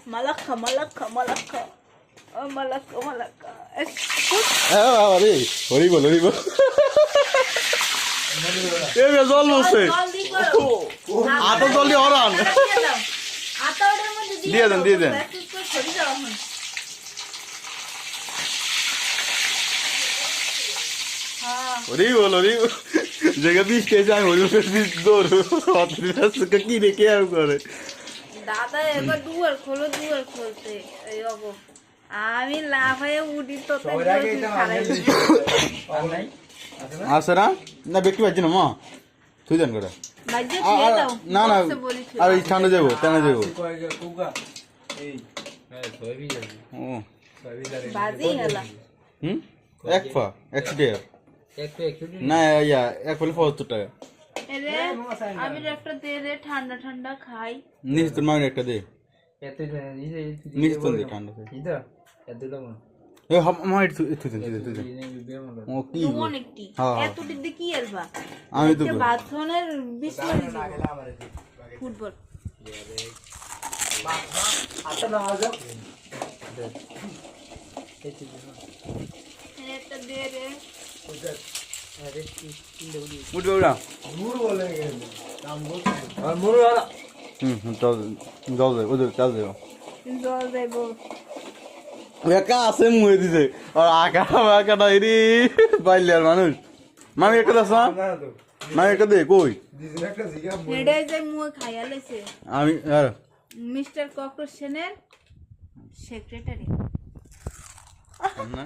Malaka, malaka, malaka. Oh, malaka, malaka. আরে হরিব হরিব এ জল বসে জলদি করো। আটা জলদি হরান আটা ওটার মধ্যে দিয়ে দেন, দিয়ে দেন। একটু করে ছড়িয়ে দাও এখন। হ্যাঁ হরিব হরিব জায়গা বিষ খেয়েছে আমি হরিব বিষ দৌড় অতটা কি রেখে আর করে দাদা এবার দুয়ার খোলো, দুয়ার খুলতে এই রকম আমি লাফায়ে উঠি তো আছে না না ব্যক্তি পাচ্ছি না মা তুই জান করে না না আর এই ঠান্ডা যাবো টানা যাবো ও বাজি হেলা হুম এক পা 100 টাকা না ইয়া এক পা 75 টাকা এরে আমি একটা দে দে ঠান্ডা ঠান্ডা খাই নিস তোর মায়ের একটা দে নিস তোর দে ঠান্ডা এ আমার একটু একটু দে ও কি অনেকটি হ্যাঁ এতটি দিয়ে কি এলবা আমি তো বাথরুমের বিসমিল্লাহ ফুটবল এরে একটা দে রে উঠবে ওরা চল জল দে ওদের চাল দে জল দেব একা আছে মুয়ে দিছে আর আঁকা আঁকাটা এরি বাইলার মানুষ মামি একটা দাস না মামি একটা দে কই হেডাই যাই মুয়ে খাইয়া লেছে আমি আর মিস্টার ককরোচ সেনের সেক্রেটারি না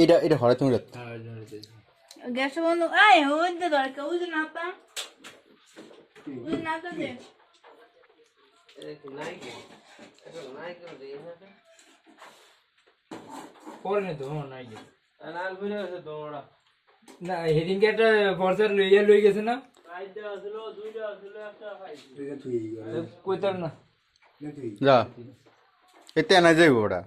এটা এটা হরে তুমি গ্যাস বন্ধ আয় ওই দে দরকার ওই যে নাতা ওই নাতা দে না সেদিনকে একটা বর্ষার লইয়া লই গেছে না কইতার না যা এতে না যাইব ওটা